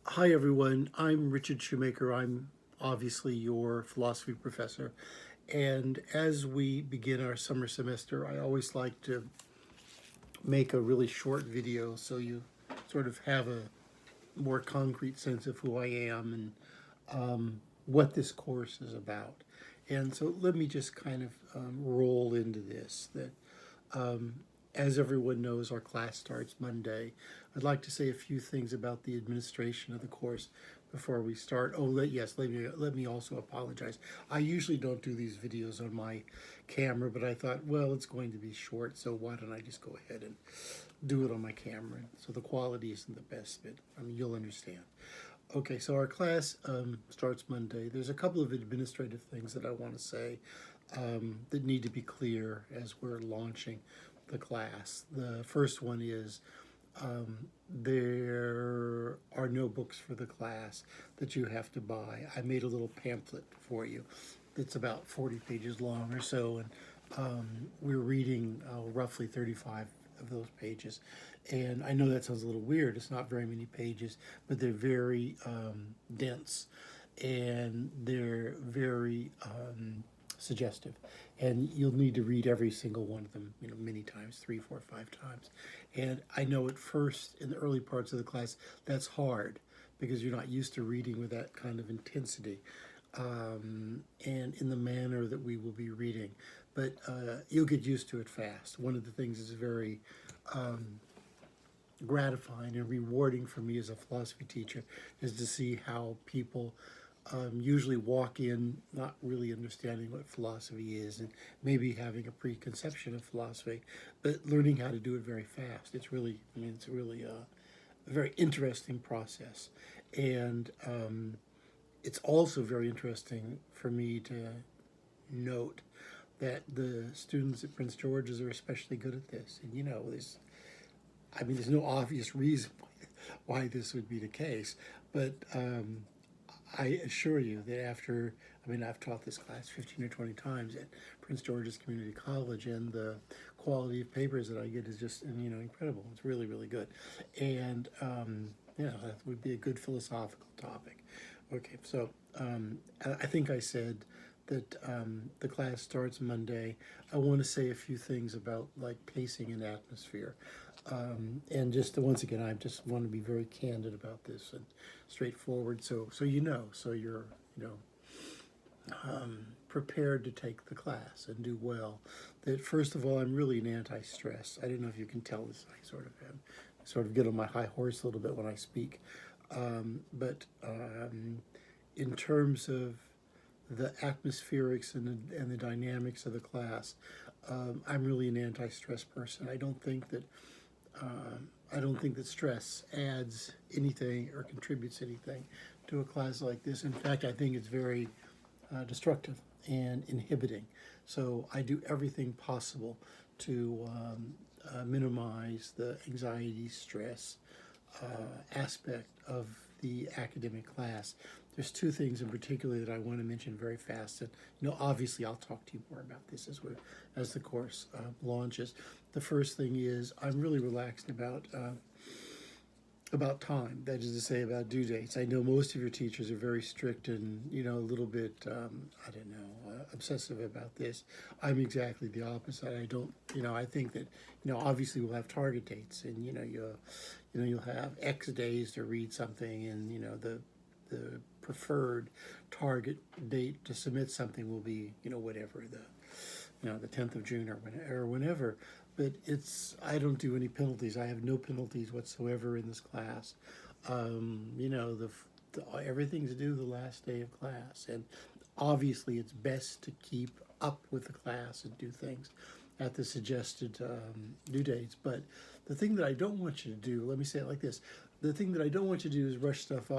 Hi, everyone. I'm Richard Shoemaker. I'm obviously your philosophy professor. And as we begin our summer semester, I always like to make a really short video so you sort of have a more concrete sense of who I am and what this course is about. And so let me just kind of roll into this. That as everyone knows, our class starts Monday. I'd like to say a few things about the administration of the course before we start. Yes, let me also apologize. I usually don't do these videos on my camera, but I thought, well, it's going to be short, so why don't I just go ahead and do it on my camera? So the quality isn't the best, but I mean, you'll understand. Okay, so our class starts Monday. There's a couple of administrative things that I want to say that need to be clear as we're launching the class. The first one is there are no books for the class that you have to buy. I made a little pamphlet for you that's about 40 pages long or so, and we're reading roughly 35 of those pages. And I know that sounds a little weird. It's not very many pages, but they're very dense and they're very suggestive. And you'll need to read every single one of them, many times, three, four, five times. And I know at first, in the early parts of the class, that's hard because you're not used to reading with that kind of intensity and in the manner that we will be reading. But you'll get used to it fast. One of the things that's very gratifying and rewarding for me as a philosophy teacher is to see how people usually walk in not really understanding what philosophy is and maybe having a preconception of philosophy, but learning how to do it very fast. It's really a very interesting process. And it's also very interesting for me to note that the students at Prince George's are especially good at this. And there's no obvious reason why this would be the case, but I assure you that I've taught this class 15 or 20 times at Prince George's Community College, and the quality of papers that I get is just, incredible. It's really, really good. And, that would be a good philosophical topic. Okay, so I think I said that the class starts Monday. I want to say a few things about like pacing and atmosphere. And just once again, I just want to be very candid about this and straightforward. So so you're you know prepared to take the class and do well. That first of all, I'm really an anti-stress. I don't know if you can tell this. I sort of am, sort of get on my high horse a little bit when I speak, but in terms of the atmospherics and the dynamics of the class, I'm really an anti-stress person. I don't think that stress adds anything or contributes anything to a class like this. In fact, I think it's very destructive and inhibiting. So I do everything possible to minimize the anxiety, stress aspect of the academic class. There's two things in particular that I want to mention very fast, and obviously, I'll talk to you more about this as the course launches. The first thing is I'm really relaxed about time. That is to say, about due dates. I know most of your teachers are very strict and a little bit I don't know obsessive about this. I'm exactly the opposite. I don't I think that obviously we'll have target dates, and you'll have X days to read something, and the preferred target date to submit something will be whatever the 10th of June or whenever. But I don't do any penalties. I have no penalties whatsoever in this class. Everything's due the last day of class, and obviously it's best to keep up with the class and do things at the suggested due dates. But the thing that I don't want you to do, let me say it like this: the thing that I don't want you to do is rush stuff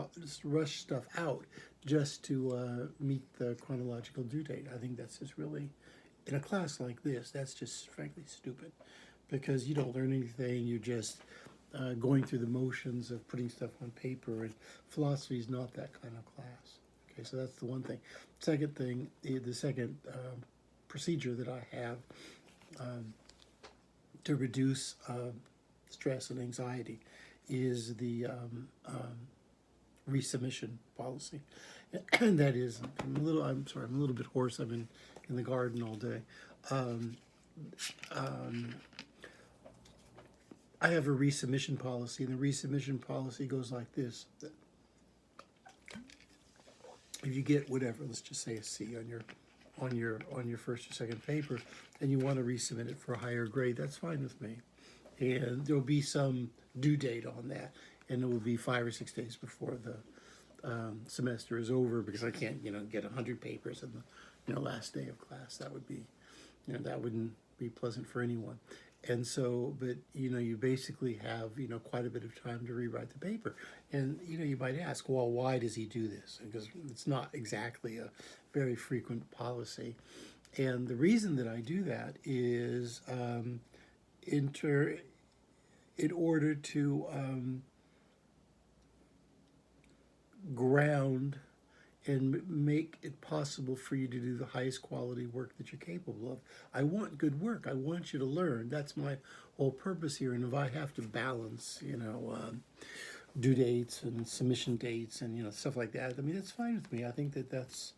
out just to meet the chronological due date. I think that's just really, in a class like this, that's just frankly stupid, because you don't learn anything. You're just going through the motions of putting stuff on paper, and philosophy is not that kind of class. Okay, so that's the one thing. Second thing, the second procedure that I have to reduce stress and anxiety is the resubmission policy. And that is, I'm sorry, I'm a little bit hoarse. I've been in the garden all day. I have a resubmission policy, and the resubmission policy goes like this. If you get whatever, let's just say a C on your first or second paper, and you want to resubmit it for a higher grade, that's fine with me. And there'll be some due date on that, and it will be 5 or 6 days before the semester is over, because I can't, get 100 papers in the, last day of class. That would be, that wouldn't be pleasant for anyone. And so, but, you basically have, quite a bit of time to rewrite the paper. And, you might ask, well, why does he do this? Because it's not exactly a very frequent policy. And the reason that I do that is in order to ground and make it possible for you to do the highest quality work that you're capable of. I want good work. I want you to learn. That's my whole purpose here. And if I have to balance, due dates and submission dates and, stuff like that, I mean, that's fine with me. I think that's,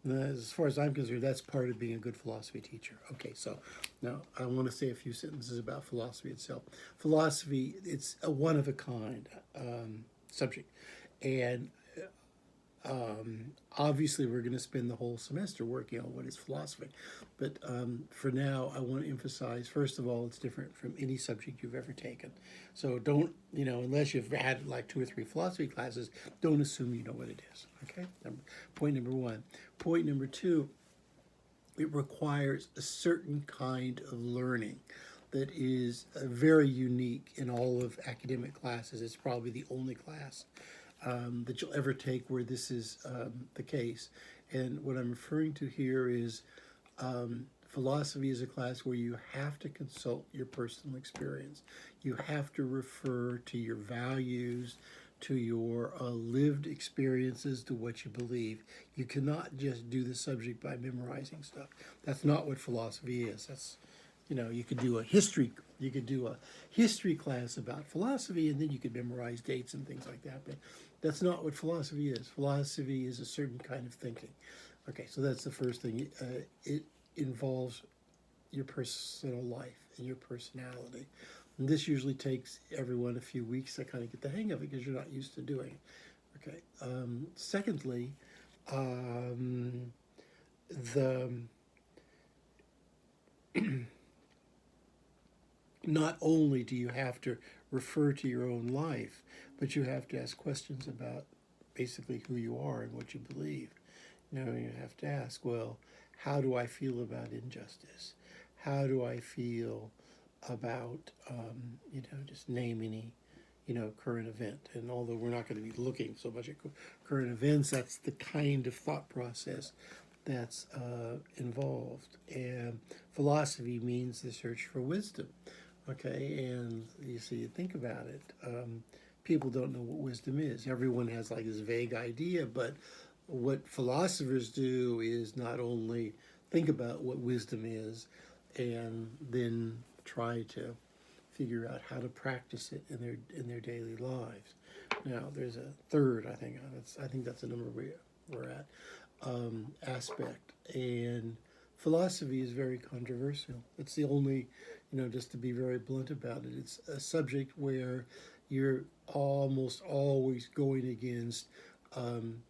as far as I'm concerned, that's part of being a good philosophy teacher. Okay, so now I want to say a few sentences about philosophy itself. Philosophy, it's a one-of-a-kind subject. And obviously, we're going to spend the whole semester working on what is philosophy. But for now, I want to emphasize, first of all, it's different from any subject you've ever taken. So don't, unless you've had like 2 or 3 philosophy classes, don't assume you know what it is. Okay? Point number 1. Point number 2, it requires a certain kind of learning that is very unique in all of academic classes. It's probably the only class that you'll ever take where this is the case. And what I'm referring to here is philosophy is a class where you have to consult your personal experience. You have to refer to your values, to your lived experiences, to what you believe. You cannot just do the subject by memorizing stuff. That's not what philosophy is. That's, you could do a history class about philosophy, and then you could memorize dates and things like that. But that's not what philosophy is. Philosophy is a certain kind of thinking. Okay, so that's the first thing. It involves your personal life and your personality. And this usually takes everyone a few weeks to kind of get the hang of it because you're not used to doing it. Okay. Secondly, not only do you have to refer to your own life, but you have to ask questions about basically who you are and what you believe. You have to ask, well, how do I feel about injustice? How do I feel about, just name any, current event? And although we're not going to be looking so much at current events, that's the kind of thought process that's involved. And philosophy means the search for wisdom. Okay, and you see, think about it. People don't know what wisdom is. Everyone has like this vague idea, but what philosophers do is not only think about what wisdom is and then try to figure out how to practice it in their daily lives. Now, there's a third, I think that's the number we're at, aspect. And philosophy is very controversial. It's the only, just to be very blunt about it, it's a subject where you're almost always going against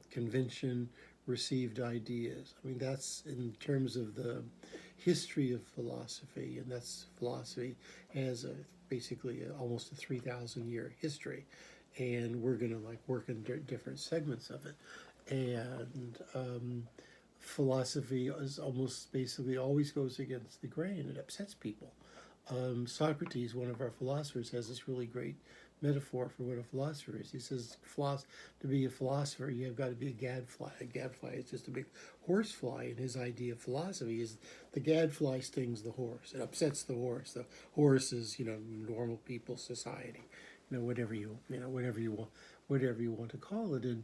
convention received ideas. I mean, that's in terms of the history of philosophy, and that's philosophy has basically almost a 3,000 year history, and we're going to work in different segments of it. And philosophy is almost basically always goes against the grain. It upsets people. Socrates, one of our philosophers, has this really great metaphor for what a philosopher is. He says, to be a philosopher, you have got to be a gadfly. A gadfly is just a big horsefly, and his idea of philosophy is the gadfly stings the horse. It upsets the horse. The horse is, normal people, society, whatever you want to call it. And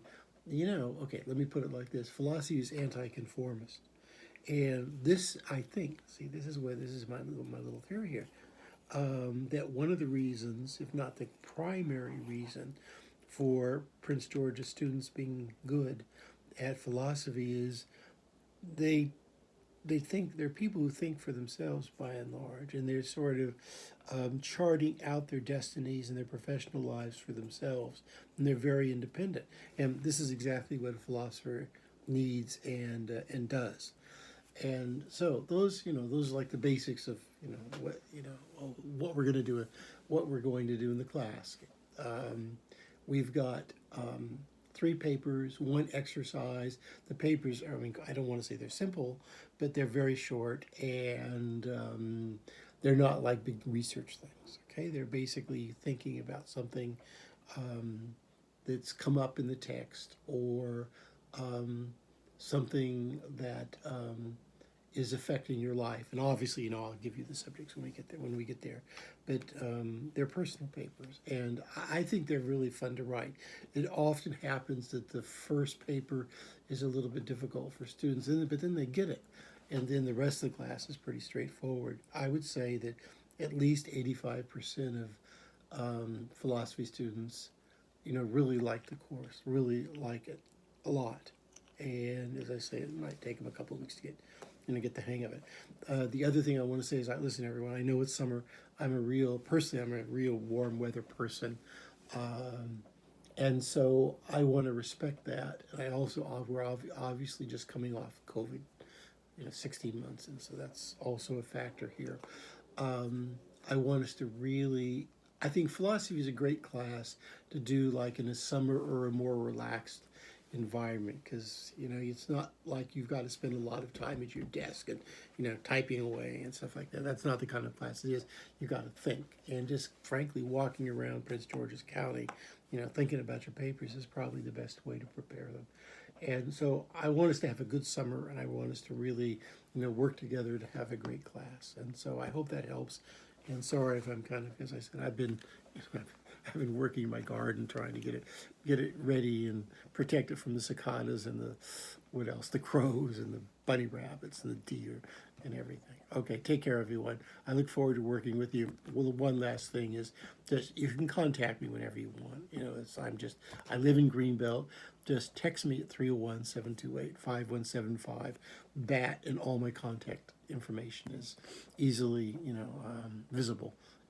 okay, let me put it like this: philosophy is anti-conformist. And this, I think, this is my little theory here, that one of the reasons, if not the primary reason, for Prince George's students being good at philosophy is they they think they're people who think for themselves by and large, and they're sort of charting out their destinies and their professional lives for themselves, and they're very independent. And this is exactly what a philosopher needs and does. And so those are like the basics of what we're going to do, what we're going to do in the class. Um, we've got three papers, one exercise. The papers are, I mean, I don't want to say they're simple, but they're very short, and they're not like big research things. Okay, they're basically thinking about something um, that's come up in the text, or something that is affecting your life. And obviously, I'll give you the subjects when we get there. But they're personal papers, and I think they're really fun to write. It often happens that the first paper is a little bit difficult for students, but then they get it, and then the rest of the class is pretty straightforward. I would say that at least 85% of philosophy students, really like the course, really like it a lot. And as I say, it might take them a couple of weeks to get the hang of it. The other thing I want to say is, listen, everyone. I know it's summer. I'm a real warm weather person, and so I want to respect that. And I also we're obviously just coming off COVID, 16 months, and so that's also a factor here. I want us to really. I think philosophy is a great class to do like in a summer or a more relaxed environment, because it's not like you've got to spend a lot of time at your desk and typing away and stuff like that. That's not the kind of class it is. You got to think, and just frankly walking around Prince George's County, thinking about your papers is probably the best way to prepare them. And so I want us to have a good summer, and I want us to really work together to have a great class. And so I hope that helps. And sorry if I'm kind of, as I said, I've been working in my garden trying to get it ready and protect it from the cicadas and the crows and the bunny rabbits and the deer and everything. Okay, take care, everyone. I look forward to working with you. Well, the one last thing is, just you can contact me whenever you want. I live in Greenbelt. Just text me at 301-728-5175. That and all my contact information is easily visible